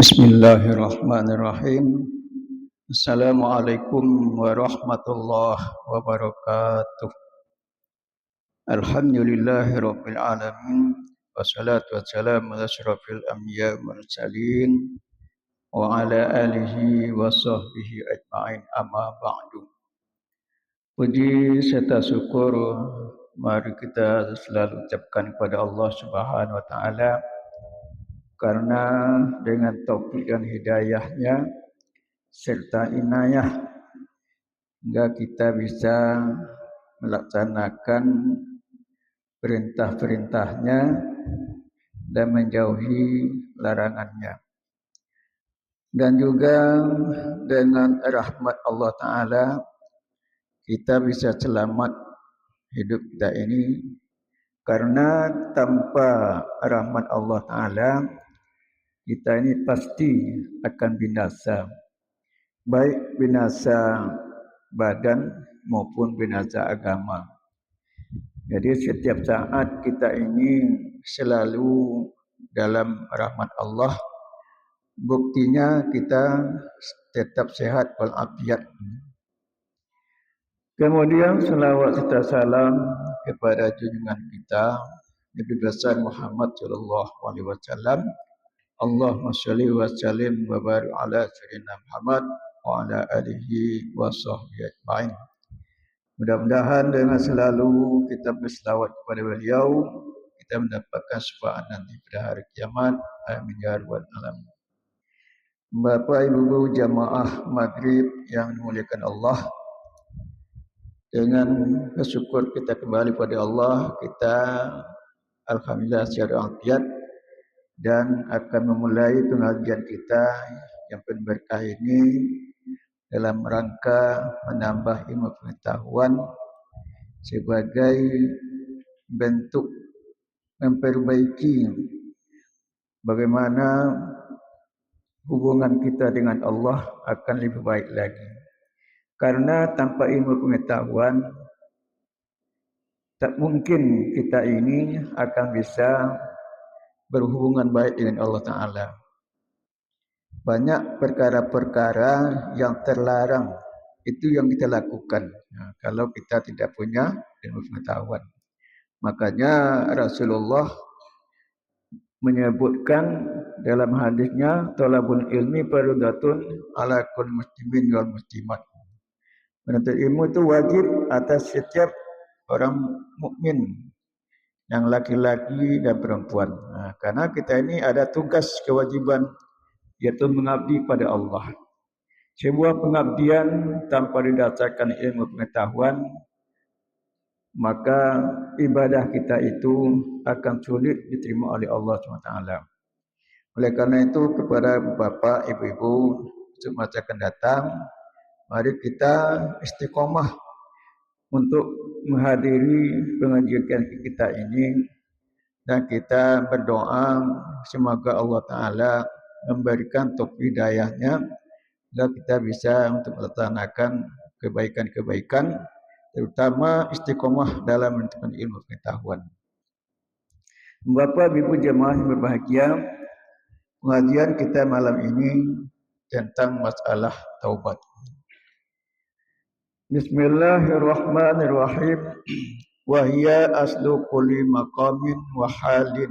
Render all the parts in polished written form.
Bismillahirrahmanirrahim. Assalamualaikum warahmatullahi wabarakatuh. Alhamdulillahirabbil alamin. Wassalatu wassalamu ala asyrafil anbiya wal mursalin wa ala alihi wa sahbihi ajma'in, amma ba'du. Puji serta syukur mari kita selalu ucapkan kepada Allah Subhanahu wa taala, karena dengan taufik dan hidayahnya serta inayah hingga kita bisa melaksanakan perintah-perintahnya dan menjauhi larangannya. Dan juga dengan rahmat Allah Ta'ala kita bisa selamat hidup kita ini, karena tanpa rahmat Allah Ta'ala kita ini pasti akan binasa, baik binasa badan maupun binasa agama. Jadi setiap saat kita ini selalu dalam rahmat Allah. Buktinya kita tetap sehat walafiat. Kemudian selawat serta salam kepada junjungan kita Nabi besar Muhammad sallallahu alaihi wasallam. Allahumma shalli wa sallim wa barik ala sayyidina Muhammad wa ala alihi wa sahbihi ajma'in. Mudah-mudahan dengan selalu kita berselawat kepada beliau, kita mendapatkan syafaat nanti pada hari kiamat. Amin ya rabbal alamin. Bapak Ibu jamaah maghrib yang dimuliakan Allah, dengan bersyukur kita kembali pada Allah, kita alhamdulillah secara afiat dan akan memulai pengajian kita yang penuh berkah ini dalam rangka menambah ilmu pengetahuan sebagai bentuk memperbaiki bagaimana hubungan kita dengan Allah akan lebih baik lagi. Karena tanpa ilmu pengetahuan tak mungkin kita ini akan bisa berhubungan baik dengan Allah Ta'ala. Banyak perkara-perkara yang terlarang itu yang kita lakukan kalau kita tidak punya ilmu pengetahuan. Makanya Rasulullah menyebutkan dalam hadisnya, talabul ilmi fardhatun ala kulli muslimin wal muslimat. Menuntut ilmu itu wajib atas setiap orang mukmin, yang laki-laki dan perempuan. Karena kita ini ada tugas kewajiban, yaitu mengabdi pada Allah. Sebuah pengabdian tanpa didasarkan ilmu pengetahuan, maka ibadah kita itu akan sulit diterima oleh Allah SWT. Oleh karena itu kepada bapak, ibu-ibu, untuk masa akan datang, mari kita istiqomah untuk menghadiri pengajian kita ini, dan kita berdoa semoga Allah Ta'ala memberikan taufik hidayahnya agar kita bisa untuk melaksanakan kebaikan-kebaikan, terutama istiqomah dalam menuntut ilmu pengetahuan. Bapak Ibu jemaah yang berbahagia, pengajian kita malam ini tentang masalah taubat. Bismillahirrahmanirrahim. Wahia aslu kulli maqamin wa halin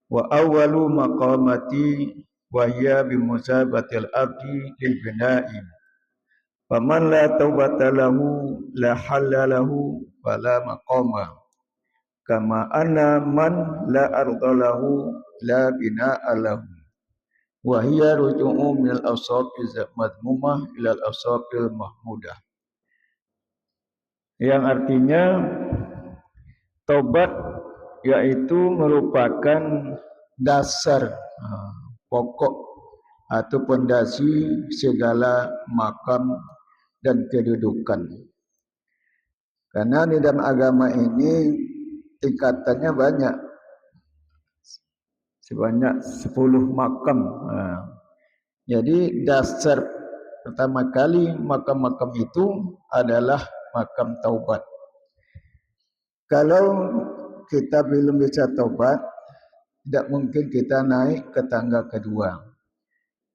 wa awwalu maqamati wahia bimusabatil abdi lil bina'i. Faman la taubata lahu la halla lahu wa la maqama, kama anna man la arda lahu la bina'a lahu. Wahia ruju'u minal awsafi madmumah ilal awsafil mahmudah. Yang artinya taubat yaitu merupakan dasar pokok atau pondasi segala makam dan kedudukan. Karena di dalam agama ini tingkatannya banyak, sebanyak 10 makam. Jadi dasar pertama kali makam-makam itu adalah makam taubat. Kalau kita belum bisa taubat, tidak mungkin kita naik ke tangga kedua.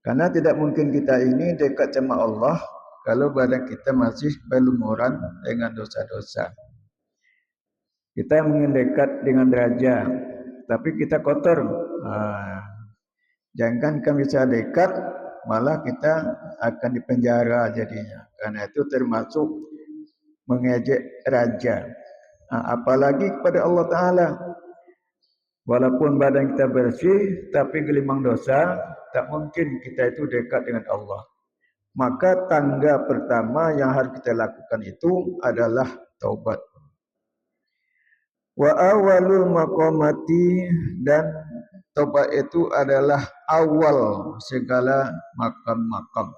Karena tidak mungkin kita ini dekat sama Allah kalau badan kita masih berlumuran dengan dosa-dosa. Kita ingin dekat dengan derajat, tapi kita kotor. Jangankan bisa dekat, malah kita akan dipenjara jadinya. Karena itu termasuk mengejek raja. Apalagi kepada Allah Ta'ala. Walaupun badan kita bersih, tapi gelimang dosa, tak mungkin kita itu dekat dengan Allah. Maka tangga pertama yang harus kita lakukan itu adalah taubat. Wa awalul maqamati, dan taubat itu adalah awal segala makam-makam.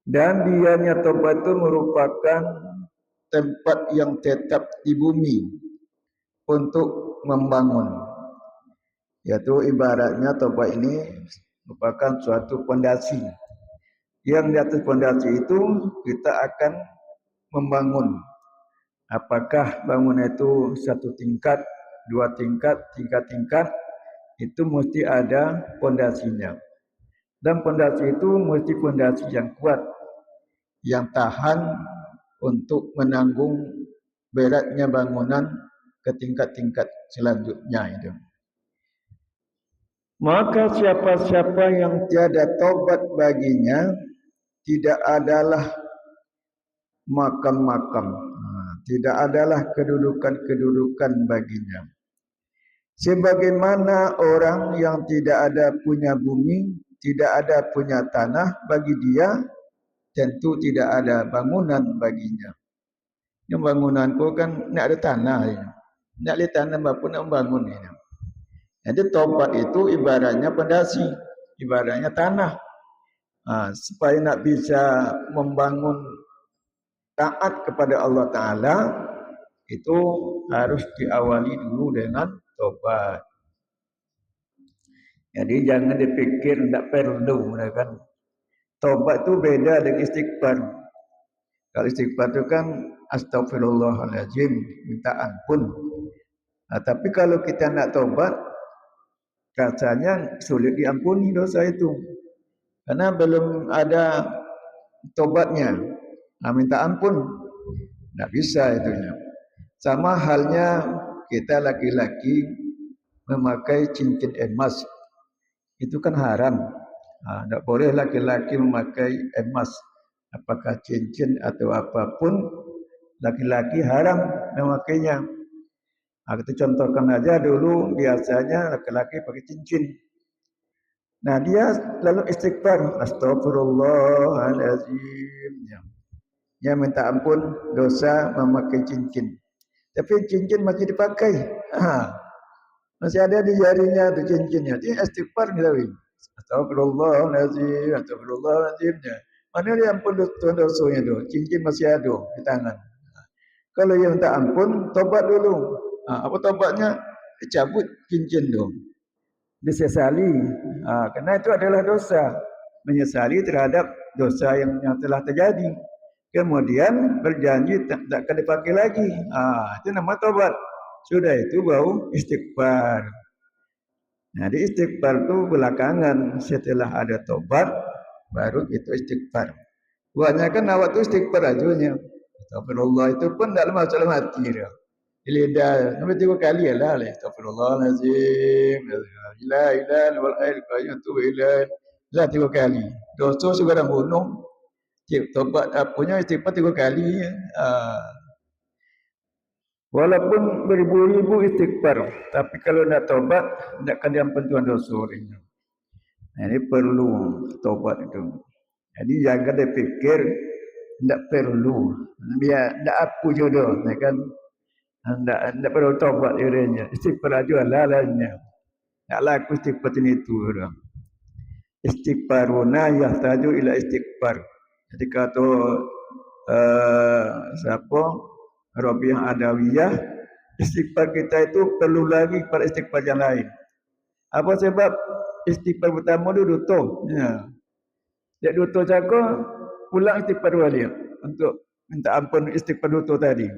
Dan dianya taubat itu merupakan tempat yang tetap di bumi untuk membangun. Yaitu ibaratnya taubat ini merupakan suatu fondasi. Yang di atas fondasi itu kita akan membangun. Apakah bangunan itu satu tingkat, dua tingkat, tiga tingkat, itu mesti ada fondasinya. Dan fondasi itu mesti fondasi yang kuat, yang tahan untuk menanggung beratnya bangunan ke tingkat-tingkat selanjutnya itu. Maka siapa-siapa yang tiada taubat baginya, tidak adalah makam-makam, tidak adalah kedudukan-kedudukan baginya. Sebagaimana orang yang tidak ada punya bumi, tidak ada punya tanah, bagi dia tentu tidak ada bangunan baginya. Yang bangunanku kan nak ada tanah, nak ada tanah bapa nak bangun ini. Jadi taubat itu ibaratnya fondasi, ibaratnya tanah. Supaya nak bisa membangun taat kepada Allah Ta'ala, itu harus diawali dulu dengan taubat. Jadi jangan dipikir tak perlu, kan? Taubat itu beda dengan istighfar. Kalau istighfar itu kan astagfirullahaladzim, minta ampun. Tapi kalau kita nak taubat, rasanya sulit diampuni dosa itu. Karena belum ada taubatnya. Minta ampun, tak bisa itu. Sama halnya kita laki-laki memakai cincin emas. Itu kan haram. Tak boleh laki-laki memakai emas. Apakah cincin atau apapun, laki-laki haram memakainya. Kita contohkan aja dulu, biasanya laki-laki pakai cincin. Nah dia lalu istighfar, astagfirullahaladzim. Dia minta ampun dosa memakai cincin. Tapi cincin masih dipakai. Masih ada di jarinya tu cincinnya. Dia istighfar kita win. Astagfirullahaladzim, astagfirullahaladzim. Mana dia ampun dosa-dosanya tu? Cincin masih ada di tangan. Kalau yang minta ampun, tobat dulu. Apa tobatnya? Cabut cincin tu. Disesali. Kerana itu adalah dosa. Menyesali terhadap dosa yang telah terjadi. Kemudian berjanji tak akan dipakai lagi. Itu nama tobat. Sudah itu baru istighfar. Nah, di istighfar itu belakangan setelah ada tobat baru itu istighfar. Kebanyakan awak tu istighfar aja. Astagfirullah itu pun tak masalah mati dia. Lidah sampai 3 kali lah. Astagfirullahalazim. La ilaha illallah al-qayyum tu ilaih. Lah 3 kali. Dosa segala bunuh. Tobat punya istighfar 3 kali. Walaupun beribu-ribu istighfar, tapi kalau nak tobat, tak akan diampun Tuhan dosa ini. Ini perlu tobat itu. Jadi jangan dipikir tak perlu. Biar tak apa jodoh, kan? Tak perlu tobat irenya. Istighfar aja lalanya. Tak laku istighfar itu. Istighfaruna yahtaju ila istighfar. Jadi kata siapa? Rabi'ah Adawiyah, istighfar kita itu perlu lagi pada istighfar yang lain. Apa sebab? Istighfar pertama itu duto. Dia duto jaga, pulang istighfar balik untuk minta ampun istighfar duto tadi.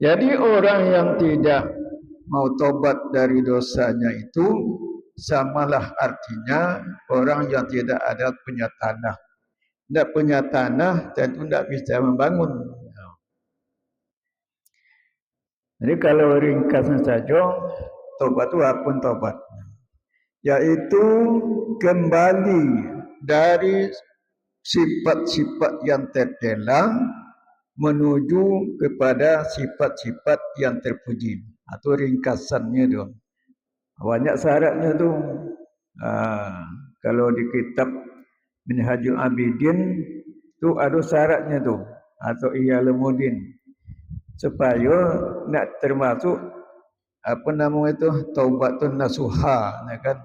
Jadi orang yang tidak mau tobat dari dosanya itu samalah artinya orang yang tidak ada punya tanah. Tidak punya tanah tentu tidak bisa membangun. Jadi kalau ringkasnya saja, taubat itu apa taubat? Yaitu kembali dari sifat-sifat yang tercela menuju kepada sifat-sifat yang terpuji. Atau ringkasannya tu. Banyak syaratnya tu. Kalau di kitab Minhajul Abidin tu ada syaratnya tu. Atau Iyalumuddin. Supaya nak termasuk apa nama itu taubatun nasuha, kan?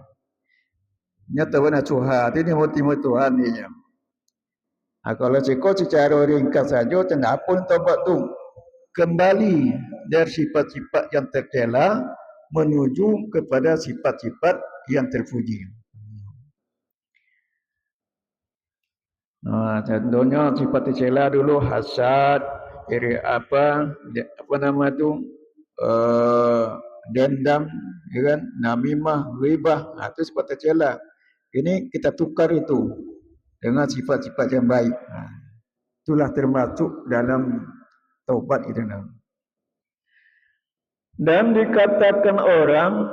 Nyata benar nasuha, ini motif Tuhan ni. Kalau cikgu secara ringkas saja, kenapa taubat tu kembali dari sifat-sifat yang tercela menuju kepada sifat-sifat yang terpuji. Contohnya sifat tercela dulu hasad, iri apa nama tu, dendam, kan, namimah, ghibah, itu sifat tercela. Ini kita tukar itu dengan sifat-sifat yang baik. Itulah termasuk dalam taubat itu. Dan dikatakan orang,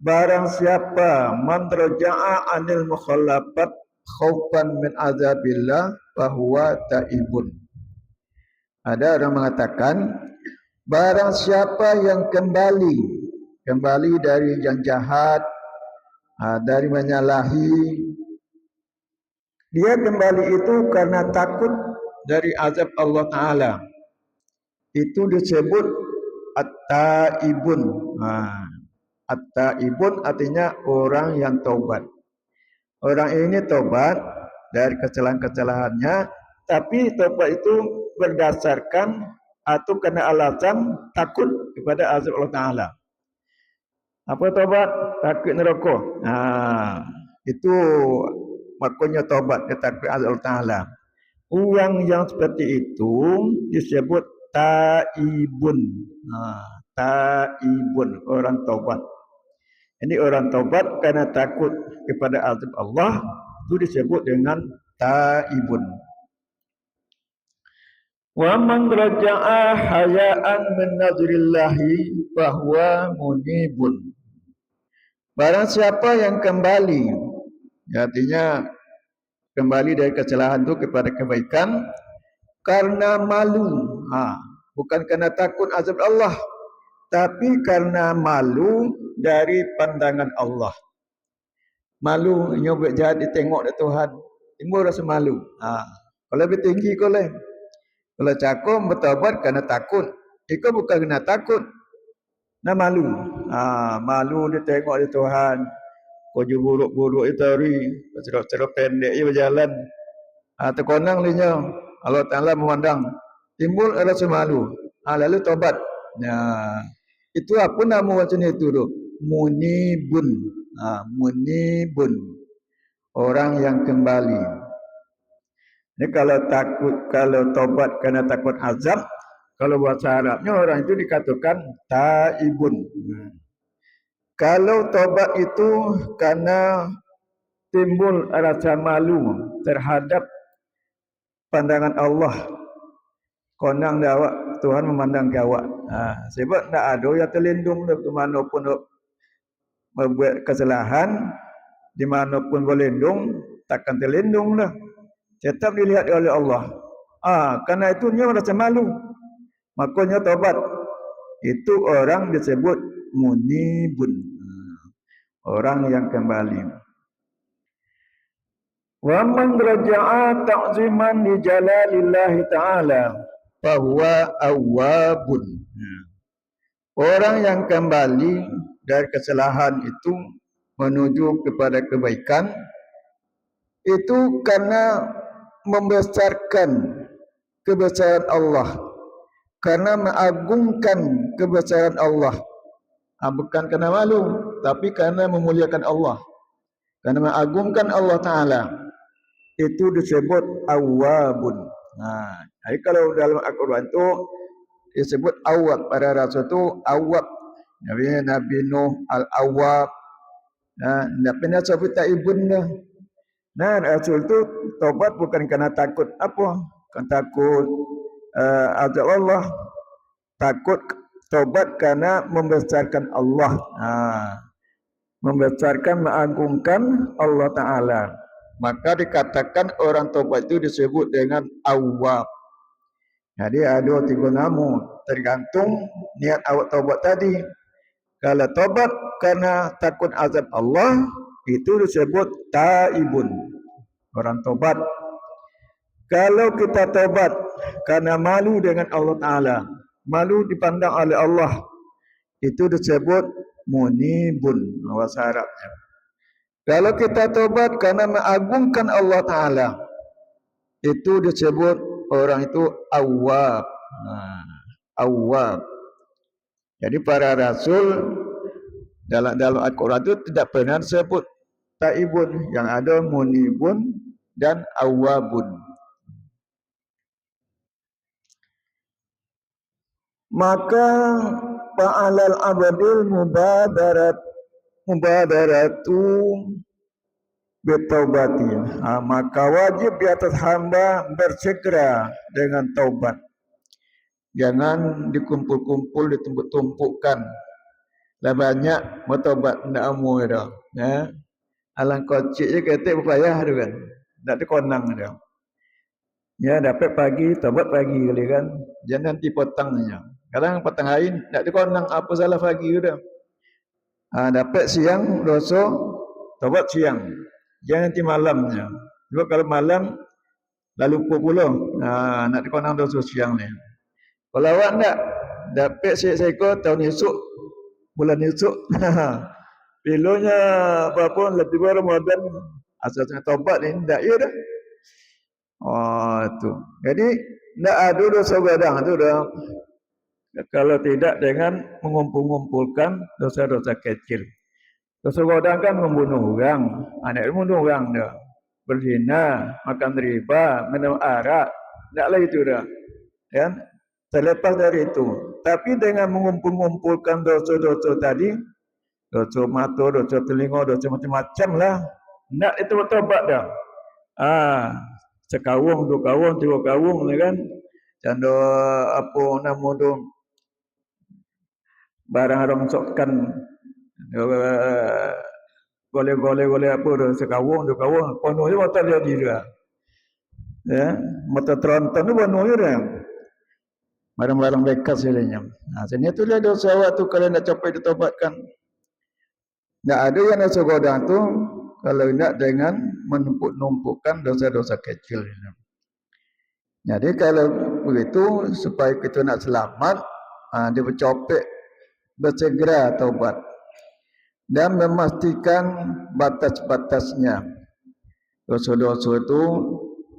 barang siapa man raja'a anil mukhallafat khaufan min azabillah fahuwa taibun. Ada orang mengatakan, barang siapa yang kembali dari yang jahat, dari menyalahi, dia kembali itu karena takut dari azab Allah Ta'ala. Itu disebut at-taibun. At-taibun artinya orang yang taubat. Orang ini taubat dari kesalahan-kesalahannya, tapi taubat itu berdasarkan atau karena alasan takut kepada azab Allah Ta'ala. Apa taubat? Takut neraka. Itu maknanya taubat, dia takut azab Allah Ta'ala. Orang yang seperti itu disebut taibun. Taibun, orang taubat. Ini orang taubat karena takut kepada azab Allah, itu disebut dengan taibun. Wa man raja'a haya'an min nazrillahi fahuwa munibun. Barang siapa yang kembali, artinya kembali dari kesalahan itu kepada kebaikan karena malu, bukan karena takut azab Allah, tapi karena malu dari pandangan Allah. Malu nyobek jahat ditengok oleh Tuhan, timbul rasa malu. Kalau lebih tinggi kau leh. Kalau cakap bertaubat kerana takut, itu bukan kerana takut, nak malu. Malu ditengok oleh Tuhan. Baju buruk-buruk itu hari, cerah-cerah pendek ia berjalan. Terkonang linya, Allah Ta'ala memandang, timbul rasa malu. Lalu taubat. Itu apa nama macam itu tu? Munibun. Munibun. Orang yang kembali. Ini kalau taubat kerana takut azab, kalau bahasa Arabnya orang itu dikatakan taibun. Kalau taubat itu karena timbul rasa malu terhadap pandangan Allah, konang dah awak, Tuhan memandang ke awak. Sebab tak ada yang terlindung dari mana pun membuat kesalahan, di mana pun berlindung, takkan terlindung dah. Tetap dilihat oleh Allah. Karena itu dia merasa malu. Makanya taubat. Itu orang disebut munibun. Orang yang kembali. Wa man raja'a ta'ziman li jalalillahi ta'ala fahuwa awwabun. Orang yang kembali dari kesalahan itu menuju kepada kebaikan itu karena membesarkan kebesaran Allah, karena mengagungkan kebesaran Allah. Bukan kerana malu, tapi kerana memuliakan Allah, kerana mengagungkan Allah Ta'ala. Itu disebut awwabun. Jadi kalau dalam Al-Quran itu disebut awwab, pada rasul itu awwab. Nabi Nuh al-awwab, Nak pernah sampai tak ibun dah. Nah, Rasul tu taubat bukan kerana takut apa? Bukan takut azab Allah. Takut taubat kerana membesarkan Allah. Membesarkan, mengagungkan Allah Ta'ala. Maka dikatakan orang taubat itu disebut dengan awwab. Jadi ada 3 nama, tergantung niat awak taubat tadi. Kalau taubat kerana takut azab Allah, itu disebut taibun, orang taubat. Kalau kita taubat kerana malu dengan Allah Ta'ala, malu dipandang oleh Allah, itu disebut munibun, bahasa Arabnya. Kalau kita taubat kerana mengagungkan Allah Ta'ala, itu disebut orang itu awwab. Awwab. Jadi para rasul dalam Al-Quran itu tidak pernah disebut taibun, yang ada munibun dan awwabun. Maka fa'alal abdil mubadaratu bitaubati. Maka wajib di atas hamba bersegera dengan taubat. Jangan dikumpul-kumpul, ditumpuk-tumpukkan. Dah banyak bertaubat ndak amu dah. Alang kocik je kata berpayah tu kan. Tak ada konang dah. Ya dapat pagi, taubat pagi kali kan. Jangan nanti petangnya. Kadang petang hari tak ada konang, apa salah pagi tu dah. Dapat siang dosa, taubat siang. Jangan nanti malamnya. Sebab kalau malam lalu pula nak dikonang dosa siang ni. Kalau awak nak dapat seko tahun esok, bulan esok, pilonya apa lebih baru Ramadan, asasnya taubat ni tak ya dah. Tu. Jadi tak ada dosa gadang tu dah. Kalau tidak dengan mengumpul-ngumpulkan dosa-dosa kecil. Dosa gadang kan membunuh orang, anak membunuh orang dah. Berzina, makan riba, minum arak, taklah itu dah. Kan? Terlepas dari itu, tapi dengan mengumpul-ngumpulkan dosa-dosa tadi, dosa mata, dosa telinga, dosa macam-macam lah, nak itu bertobat dah. Sekawung, 2 kawung, 3 kawung ni kan. Canda apa nama tu, barang rongsokkan, goleh-goleh apa tu, sekawung, 2 kawung, penuh je mata jadi dah. Ya, mata teronton tu penuh je dah. Barang-barang bekas sebenarnya. Sini itulah dosa awak tu kalau nak capai ditobatkan. Tak ada yang dosa godang tu kalau nak dengan menumpuk-numpukkan dosa-dosa kecil. Jadi kalau begitu supaya kita nak selamat, dia bercopek, bersegera taubat dan memastikan batas-batasnya dosa-dosa itu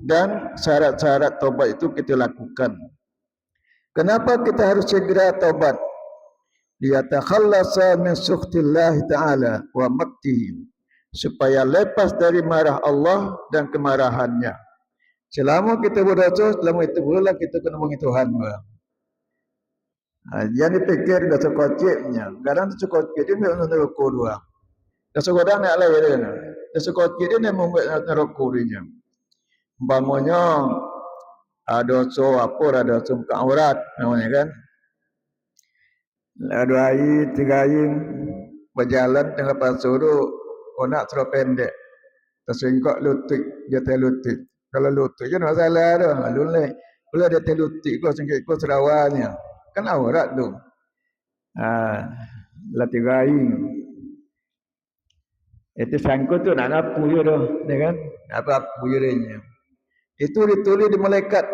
dan syarat-syarat taubat itu kita lakukan. Kenapa kita harus segera taubat? Liyatakhallasa min sukhtillahi ta'ala wa maktihi. Supaya lepas dari marah Allah dan kemarahannya. Selama kita berdosa, selama itu pula kita kena mengenai Tuhan. Jangan dipikir dosa kociknya. Kadang dosa kocik dia nak neraka dua. Dosa godang nak lain dia. Dosa kocik dia nak membuat neraka dia. Umpamanya dosa apa, dosa muka aurat namanya kan. Ada hari 3 hari berjalan tengah pasar tu, nak serap pendek, tersingkap lutut, dia terlutut. Kalau lutut je masalah tu, lulai. Kalau dia terlutut kau singkit kau serawanya, kan aurat tu. Lah 3 hari. Itu sangkut tu nak ngapu je tu, kan? Nak apa je dia. Itu ditulis di malaikat,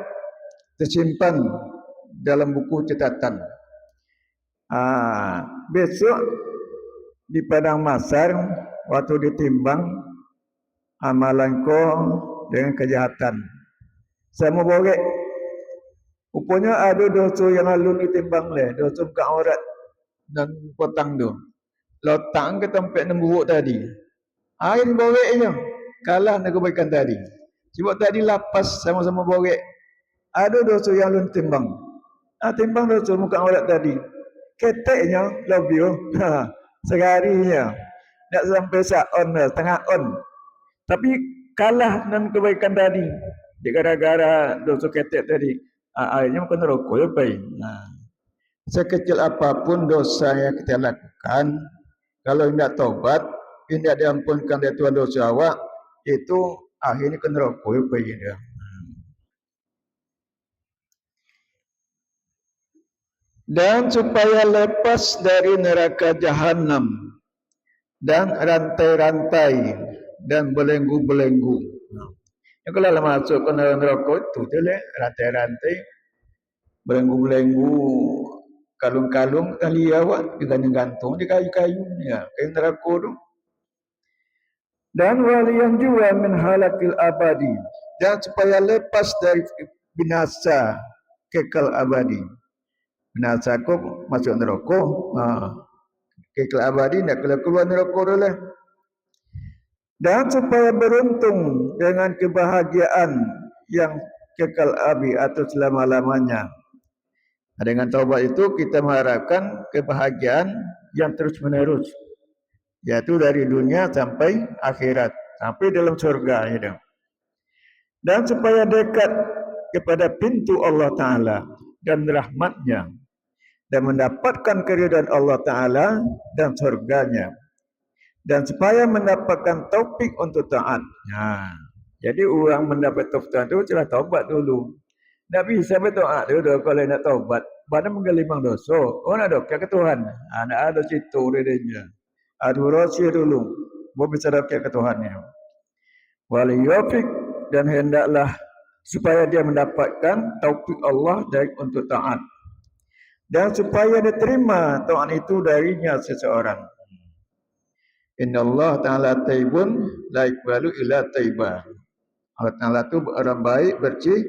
tersimpan dalam buku catatan. Besok di padang mahsyar waktu ditimbang amalan kau dengan kejahatan, saya mau borek. Rupanya ada dosa yang lalu ditimbang leh, dosa buka aurat dan potang tu. Lotang ke tempat nemburuk tadi. Hari ni borek je, kalah dengan kebaikan tadi. Sebab tadi lapas sama-sama borek. Ada dosa yang lalu timbang. Timbang dosa muka aurat tadi. Keteknya lebih. Seharinya. Tak sampai saon dah, setengah on. Tapi kalah dengan kebaikan tadi. Gara-gara dosa ketek tadi. Akhirnya makan rokok ya baik. Sekecil apapun dosa yang kita lakukan, kalau tidak tobat, tidak diampunkan dari Tuhan dosa awak, itu akhirnya ke neraka ya baik dia. Dan supaya lepas dari neraka jahanam dan rantai-rantai dan belenggu-belenggu. Ya, kalau masuk ke neraka itu dia rantai-rantai, belenggu-belenggu, kalung-kalung tali awak digantung di kayu-kayu ya, kayu neraka tu. Dan waliyan jua min halakil abadi, dan supaya lepas dari binasa kekal abadi. Binasa kok masuk neraka, kekal abadi nak keluar neraka dulu. Dan supaya beruntung dengan kebahagiaan yang kekal abadi atau selama-lamanya. Dengan taubat itu kita mengharapkan kebahagiaan yang terus menerus, yaitu dari dunia sampai akhirat, sampai dalam surga ya. Dan supaya dekat kepada pintu Allah Ta'ala dan rahmatnya, dan mendapatkan keridhaan Allah Ta'ala dan surganya, dan supaya mendapatkan taufik untuk taat. Jadi orang mendapat taufik itu celah taubat dulu. Tak bisa berdoa dulu kalau nak taubat. Pada menggelimang dosa. Oh nak doa ke Tuhan. Nak ada situ redenya. Ada rahsia dulu. Baru bisa doa ke Tuhannya. Waliyafik, dan hendaklah supaya dia mendapatkan taufik Allah dari untuk taat. Dan supaya diterima taat itu darinya seseorang. Inna Allah Ta'ala taibun la iqbalu illa taibah. Allah Ta'ala itu orang baik, bersih,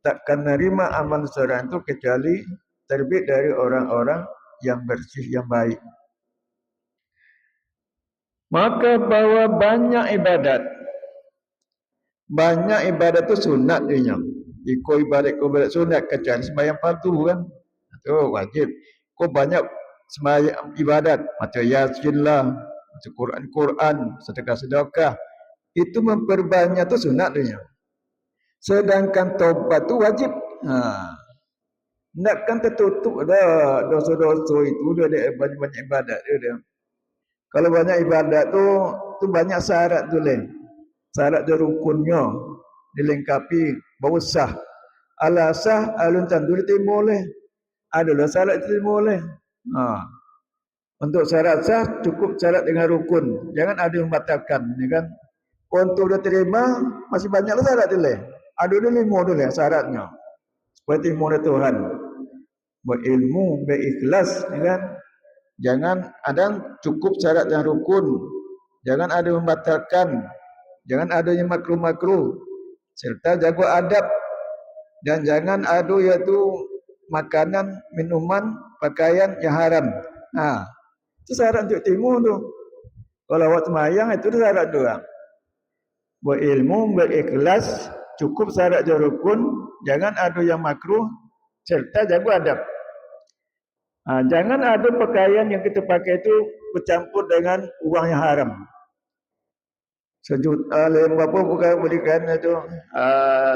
takkan menerima amal seorang itu kecuali terbit dari orang-orang yang bersih, yang baik. Maka bahawa banyak ibadat. Banyak ibadat itu sunat dia. Ikut ibadat sunat kecuali sembahyang fardu kan. Itu wajib. Kau banyak sembahyang ibadat. Macam Yasin lah. Macam Quran, sedekah-sedekah. Itu memperbanyak itu sunat dia. Sedangkan taubat itu wajib. Nakkan tertutup dah dosa-dosa itu dia ada banyak ibadat dia. Kalau banyak ibadat tu banyak syarat tu lain. Syarat dia rukunnya dilengkapi bahawa sah. Ala sah alun tandu diterima oleh. Adalah syarat diterima oleh. Untuk syarat sah cukup syarat dengan rukun. Jangan ada yang membatalkan, ya kan? Untuk diterima masih banyaklah syarat tu lain. Ada 5 dulu syaratnya. Seperti murid Tuhan. Berilmu, berikhlas, ya kan? Jangan ada cukup syarat dan rukun. Jangan ada membatalkan. Jangan ada yang makruh-makruh. Serta jaga adab. Dan jangan ada iaitu makanan, minuman, pakaian yang haram. Itu syarat untuk timur tu. Kalau awak semayang itu syarat tu. Berilmu, berikhlas, cukup syarat dan rukun, jangan ada yang makruh, serta jaga adab. Jangan ada pakaian yang kita pakai itu bercampur dengan uang yang haram. Lain berapa bukan berikan itu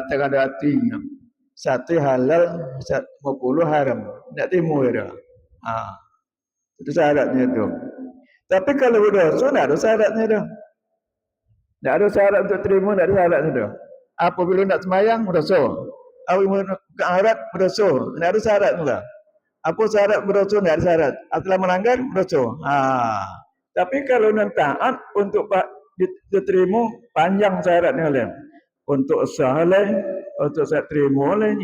tengah hati. Satu halal, 50 haram. Tak timur dah. Itu syaratnya tu. Tapi kalau berdosa, tak ada syaratnya dah. Tak ada syarat untuk terima, tak ada syaratnya dah. Apabila nak sembahyang, berdosa. Apabila nak ke akhirat, berdosa. Tak ada syarat tu lah. Apa syarat berdosa? Tak ada syarat. Setelah melanggar, berdosa. Tapi kalau nak taat untuk diterima, panjang syaratnya lain. Untuk sah lain, untuk saya terima lain.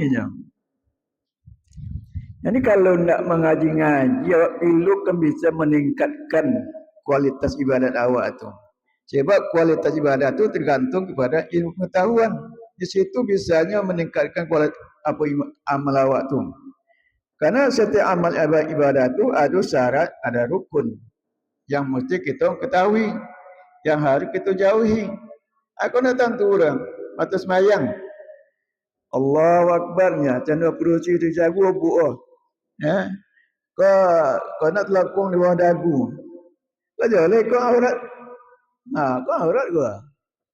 Jadi kalau nak mengaji-ngaji, ilmu kan bisa meningkatkan kualitas ibadat awak tu. Sebab kualitas ibadat tu tergantung kepada ilmu pengetahuan. Di situ bisanya meningkatkan kualitas amal awak tu. Karena setiap amal ibadat tu ada syarat, ada rukun yang mesti kita ketahui, yang harus kita jauhi. Aku nak tentu orang atas semayang. Allahu Akbarnya, canda perusi tu jago buah. Kau nak telakung di bawah dagu. Kau jolek kau aurat. Kau aurat gua.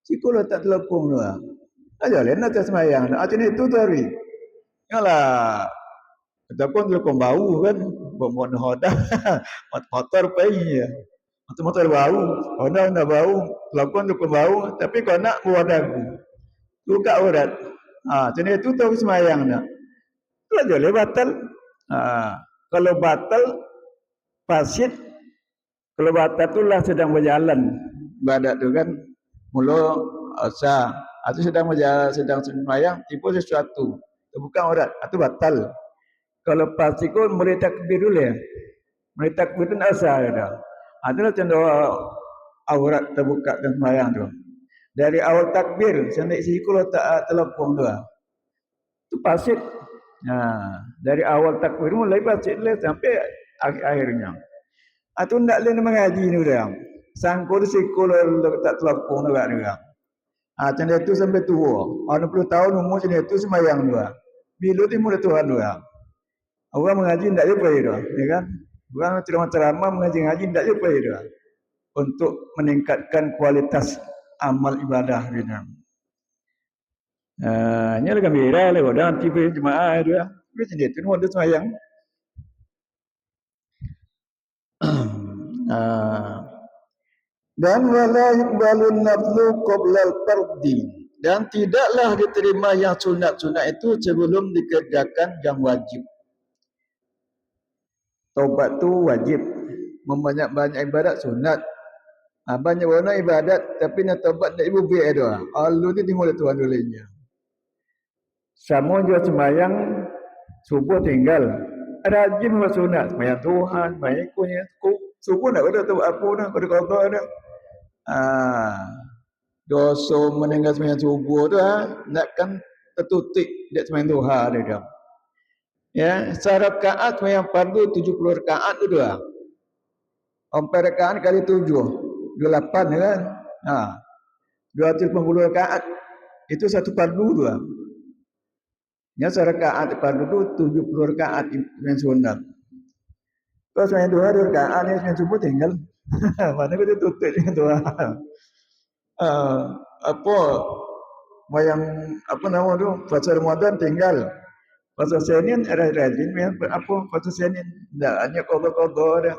Cikgu tak telepon gua. Aja lena tak semayang. Macam itu tu hari. Yalah. Ataupun telepon bau kan. Buat hoda. Motor pergi ya. Motor bau. Hoda bau. Telepon bau. Tapi kau nak buat dagu. Buka aurat. Macam itu tu semayang nak. Itu aja boleh batal. Kalau batal fasid. Kalau batal tu lah sedang berjalan. Ibadat tu kan. Mula asa. Atau sedang berjalan, sedang semayang, tiba sesuatu. Terbuka aurat. Itu batal. Kalau fasid tu boleh takbir dulu ya. Boleh takbir tu asa dah. Itulah tanda aurat terbuka dan semayang tu. Dari awal takbir sampai sikul tak telepon tu. Itu fasid. Dari awal takbir mulai fasid lah sampai akhirnya. Atau tak boleh mengaji ni dah. Sangkul sikul tak telepon juga ni. Macam itu sampai tua. 60 tahun umur macam itu semayang dua. Bila timur Tuhan dua. Orang mengaji tak jumpa dah, ya kan? Orang ceramah-ceramah mengaji tak jumpa dah. Untuk meningkatkan kualitas amal ibadah ni. Ini lah gembira lah. Dan tiba jemaah dia. Macam itu pun ada semayang. Dan wala yuqbalun naflu qabla al-fardi. Dan tidaklah diterima yang sunat-sunat itu sebelum dikerjakan yang wajib. Taubat tu wajib. Membanyak-banyak ibadat sunat. Banyak-banyak ibadat tapi nak taubat nak ibu biar doa. Allah ni timur Tuhan dulunya. Sama juga sembahyang subuh tinggal. Rajin buat sunat, sembahyang Tuhan, sembahyang ikutnya. Subuh nak ada tahu apa dah, pada qada dah. Dosa meninggal sembahyang subuh tu nakkan tertutup dekat sembahyang Tuhan dia. Ya, secara rakaat sembahyang fardu 70 rakaat tu dah. 4 rakaat kali 7, 28 kan? 280 rakaat. Itu satu fardu tu. Ya, serakaat fardu tu 70 rakaat yang sunat. Kalau sembahyang Tuhan 2 rakaat ni sembahyang subuh tinggal. Mana kita tutup dengan Tuhan. Apa yang apa nama tu? Puasa Ramadan tinggal. Puasa Senin rajin apa puasa Senin dah hanya qada-qada dah.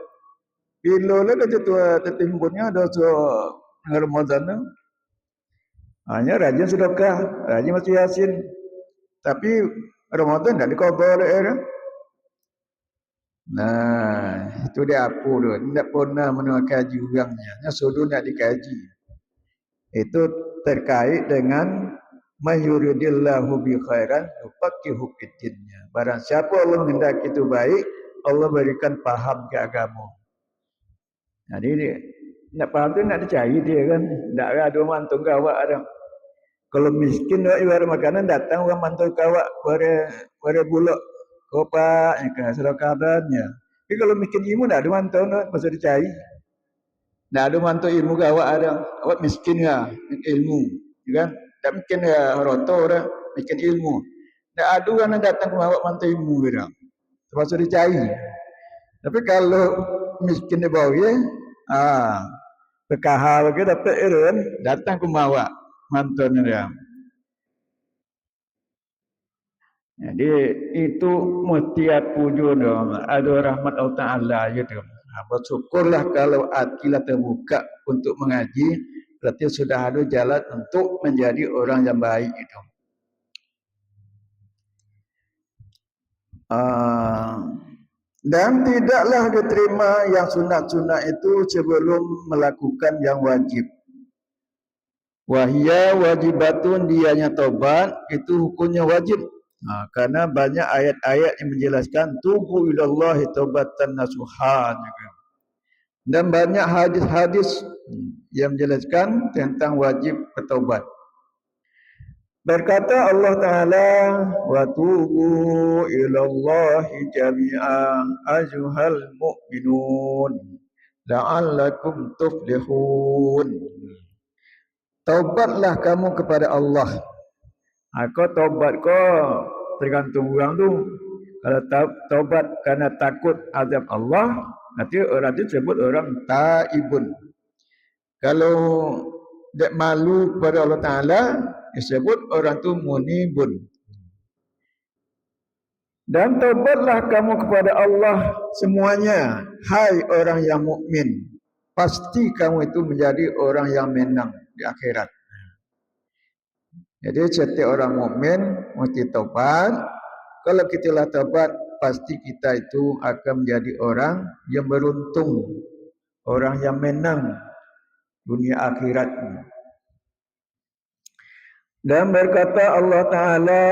Bila lah kerja tu tertimbunnya dosa Ramadan tu. Hanya rajin sedekah, rajin baca Yasin. Tapi Ramadan tak diqada dah. Itu dia apa tu. Tak pernah mendengar kaji orangnya. Suruh nak dikaji. Itu terkait dengan mayuridillahu bi khairan yufaqihu fiddinnya. Barang siapa Allah menghendaki itu baik, Allah berikan faham ke agama. Jadi nak faham tu nak dicari dia kan. Tak ada mantu kawak ada. Kalau miskin ibarat makanan datang orang mantu kawak pada bulak kopak ke sedekahnya. Tapi kalau miskin ilmu tak ada mantu pasal dicari. Tak ada mantu ilmu kawak ada. Awak miskin lah ilmu, kan? Tak miskin ya roto dah, miskin ilmu. Tak ada orang yang datang ke awak mantu ilmu dah. Pasal dicari. Tapi kalau miskin di bawah ya, berkahal ke dapat kan datang ke awak mantu dia. Jadi itu mutiat puju dong. Ada rahmat Allah Ta'ala gitu. Bersyukurlah kalau hati kita terbuka untuk mengaji. Berarti sudah ada jalan untuk menjadi orang yang baik itu. Dan tidaklah diterima yang sunat-sunat itu sebelum melakukan yang wajib. Wahia wajibatun dianya taubat itu hukumnya wajib. Karena banyak ayat-ayat yang menjelaskan tubu ilallahi taubatan nasuhan. Dan banyak hadis-hadis yang menjelaskan tentang wajib bertaubat. Berkata Allah Ta'ala, wa tubu ilallahi jami'an ayyuhal mu'minun la'allakum tuflihun. Taubatlah kamu kepada Allah. Kau taubat kau tergantung orang tu. Kalau taubat kerana takut azab Allah, nanti orang itu sebut orang taibun. Kalau tak malu kepada Allah Ta'ala, disebut orang tu munibun. Dan taubatlah kamu kepada Allah semuanya, hai orang yang mukmin. Pasti kamu itu menjadi orang yang menang di akhirat. Jadi setiap orang mukmin mesti taubat. Kalau kita lah taubat, pasti kita itu akan menjadi orang yang beruntung, orang yang menang dunia akhirat. Dan berkata Allah Ta'ala,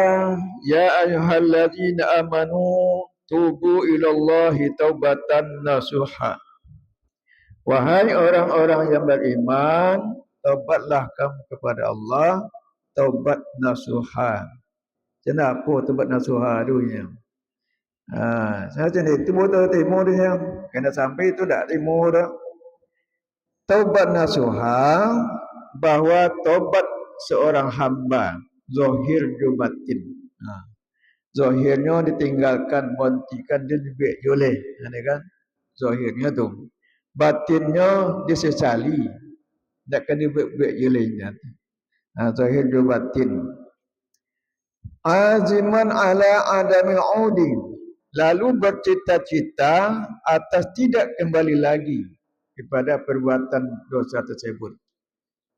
Ya ayyuhalladzina amanu tubu ilallahi taubatan nasuha. Wahai orang-orang yang beriman, taubatlah kamu kepada Allah, taubat nasuha. Kenapa taubat nasuha dunia? Saya macam ni, timur tu timur dia. Kena sampai itu tak timur dah. Taubat nasuha, bahawa taubat seorang hamba zahir dan batin. Zahirnya ditinggalkan, bontikan dia lebih boleh, kan? Zahirnya tu. Batinnya disesali, takkan dibuat-buat jelenya. Zahir dan batin. Aziman ala adamil audi, lalu bercita-cita atas tidak kembali lagi kepada perbuatan dosa tersebut.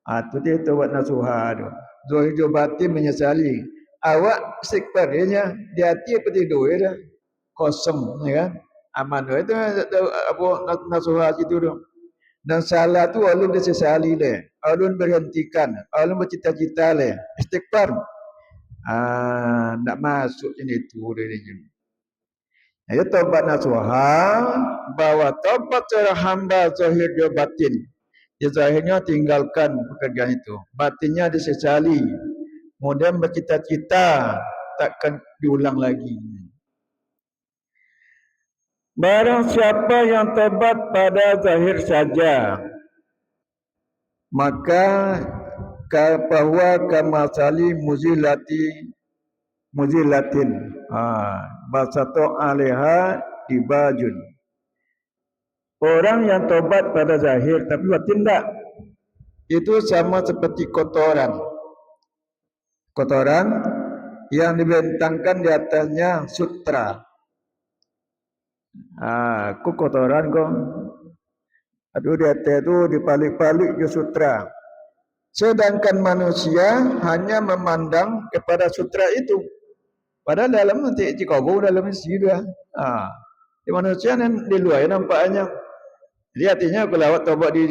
Itu dia taubat nasuha tu. Zahir dan batin menyesali. Awak istighfar dia di hati apa tidur dia kosong, ya kan? Aman itu apa nasuha itu tu. Dan salah tu alun disesali le, alun berhentikan, alun bercita-cita le, istighfar. Nak masuk macam itu dia. Ya taubat nasuha, bahawa taubat seorang hamba zahir dan batin. Dia zahirnya tinggalkan pekerjaan itu, batinnya disesali, kemudian bercita-cita takkan diulang lagi. Barang siapa yang taubat pada zahir saja, maka bahwa kamasali muzilatin basato alaiha dibajun. Orang yang taubat pada zahir tapi batin tak, itu sama seperti kotoran yang dibentangkan di atasnya sutra. Kotoran kau. Aduh, di atas itu dipalik-palik ke sutra. Sedangkan manusia hanya memandang kepada sutra itu. Padahal dalam nanti cikabur dalam isi dia. Di manusia di luar nampaknya. Jadi artinya kalau awak taubat di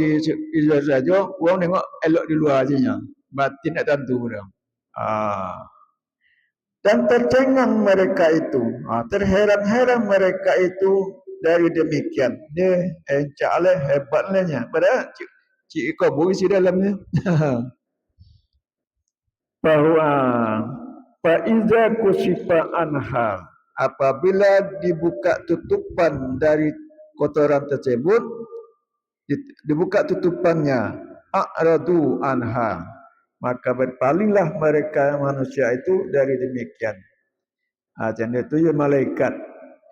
luar saja, orang tengok elok di luar saja. Batin tak tentu dah. Dan tercengang mereka itu, terheran-heran mereka itu dari demikian. Dia encak leh, hebat lehnya. Padahal cik kabur isi dalamnya. Bahwa faiza kusifa anha, apabila dibuka tutupan dari kotoran tersebut, dibuka tutupannya, a'radu anha, maka berpalinglah mereka manusia itu dari demikian. Jadi itu ya malaikat.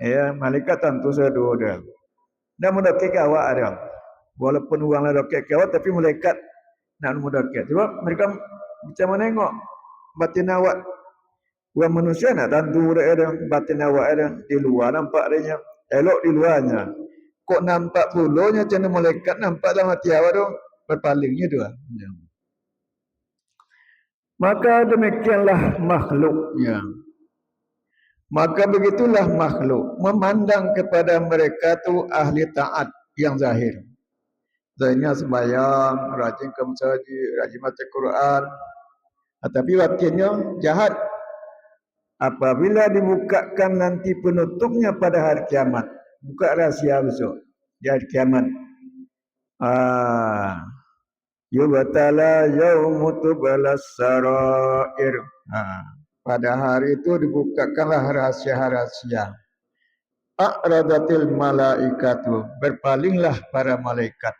Ya, malaikat tentu saja ada. Dan mendekati awak ada. Walaupun orang lain dekat awak, tapi malaikat nak mendekati. Sebab mereka macam mana tengok batin awak. Orang manusia nak tentu ada batin awak ada di luar nampak dia. Elok di luarnya. Kok nampak puluhnya macam malaikat nampak dalam hati awak tu berpalingnya tu. Maka demikianlah makhluknya. Maka begitulah makhluk memandang kepada mereka tu ahli taat yang zahir. Zahirnya sembahyang, rajin ke masjid, rajin baca Quran, tapi batinnya jahat. Apabila dibukakan nanti penutupnya pada hari kiamat, buka rahsia besok di hari kiamat. Yubatala yaumutu balas sarair. Pada hari itu dibukakanlah rahasia-rahasia. A'radatil malaikatu, berpalinglah para malaikat.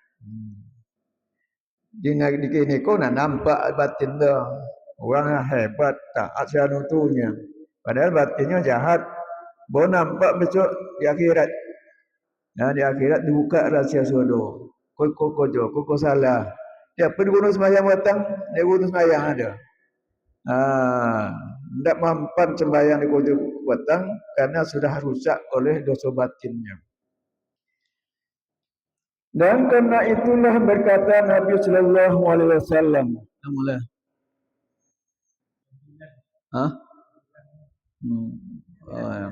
Di kini kau nak nampak batin dah. Orang yang hebat, taat seanutunya. Padahal batinnya jahat. Baru nampak besok di akhirat. Di akhirat dibuka rahsia sodo. Kau salah. Dia pergi gunung sembahyang petang, dia gunung sembahyang ada. Tidak mampan sembahyang di gunung petang karena sudah rusak oleh dosa batinnya. Dan karena itulah berkata Nabi Sallallahu Alaihi Wasallam. Namanya. Hah? Ya.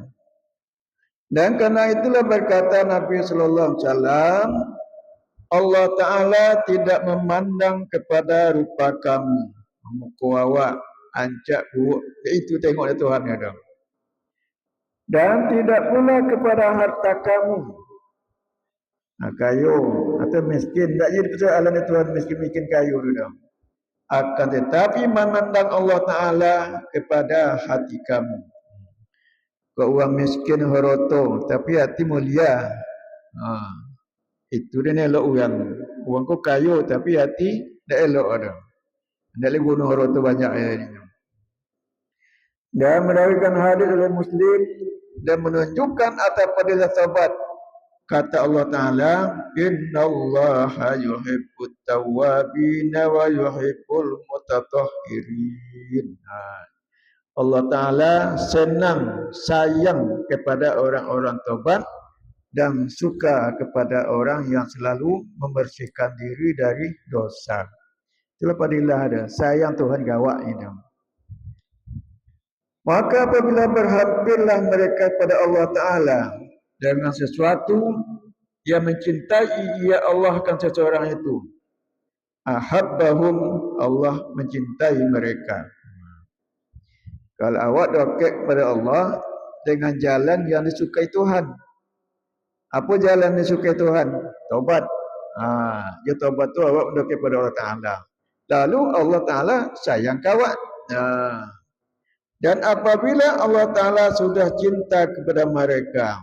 Dan karena itulah berkata Nabi Sallallahu Alaihi Wasallam, Allah Taala tidak memandang kepada rupa kamu, muka awak, ancak buruk. Itu tengok Tuhan ada. Dan tidak pula kepada harta kamu. Kayu atau miskin, tak jadi persoalan Tuhan miskin kayu sudah. Akan tetapi memandang Allah Taala kepada hati kamu. Kau orang miskin horoto, tapi hati mulia. Itu dia elok orang. Orang kau kayu, tapi hati tak elok ada. Tak boleh guna horoto banyak ini. Dan mendapatkan hadis oleh Muslim dan menunjukkan atas fadilah sahabat. Kata Allah Ta'ala, Innallaha yuhibbut tawwabina wa yuhibbul mutatahhirin. Allah Ta'ala senang, sayang kepada orang-orang taubat dan suka kepada orang yang selalu membersihkan diri dari dosa. Itulah fadilah ada. Sayang Tuhan gawak ini. Maka apabila berhampirlah mereka kepada Allah Ta'ala dengan sesuatu yang mencintai ia Allah akan seseorang itu, ahabbahum, Allah mencintai mereka. Kalau awak dekat kepada Allah dengan jalan yang disukai Tuhan, apa jalan yang disukai Tuhan? Taubat. Dia taubat tu awak dekat kepada Allah Ta'ala. Lalu Allah Ta'ala sayang awak. Dan apabila Allah Ta'ala sudah cinta kepada mereka,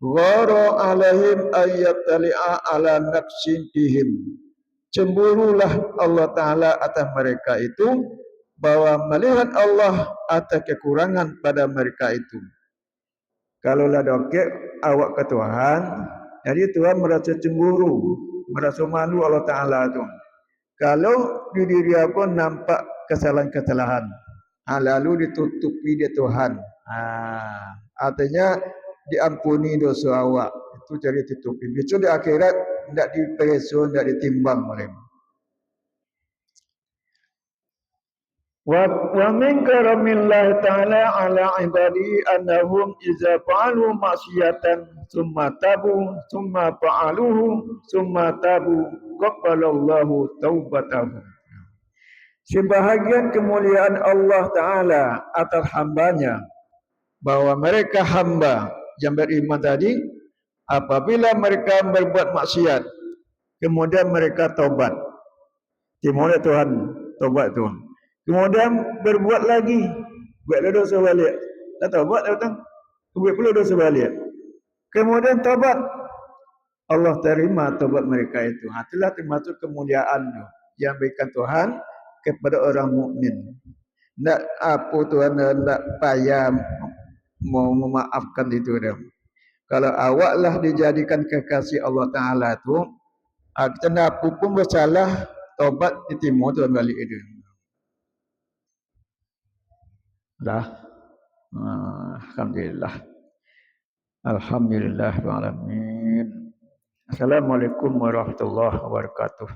ghara alaihim ayyatali'a ala naqsin fihim, cemburulah Allah Ta'ala atas mereka itu, bahwa melihat Allah atas kekurangan pada mereka itu. Kalaulah dokek awak ke Tuhan, jadi Tuhan merasa cemburu, merasa malu Allah Ta'ala itu. Kalau di diri aku nampak kesalahan-kesalahan, lalu ditutupi dia Tuhan, artinya diampuni dosa awak, itu jadi tutupi. Besok di akhirat tidak dipeso, tidak ditimbang oleh. Wa min karamillahi ta'ala ala ibadi annahum iza fa'alu maksiyatan summa tabu summa fa'aluhu summa tabu qabbalallahu taubatahum. Sebahagian kemuliaan Allah Ta'ala atas hambanya, bahwa mereka hamba yang beriman tadi, apabila mereka berbuat maksiat, kemudian mereka taubat, kemudian Tuhan taubat Tuhan, kemudian berbuat lagi, buat dosa balik, dah taubat datang, buat pula dosa balik, kemudian taubat, Allah terima taubat mereka itu. Itulah termasuk kemuliaan yang berikan Tuhan kepada orang mukmin. Tak apa Tuhan tak payah mau memaafkan itu dia. Kalau awaklah dijadikan kekasih Allah Ta'ala tu, kita nak apa pun bersalah, taubat diterima Tuhan balik itu. Dah. Alhamdulillah. Alhamdulillah. Assalamualaikum warahmatullahi wabarakatuh.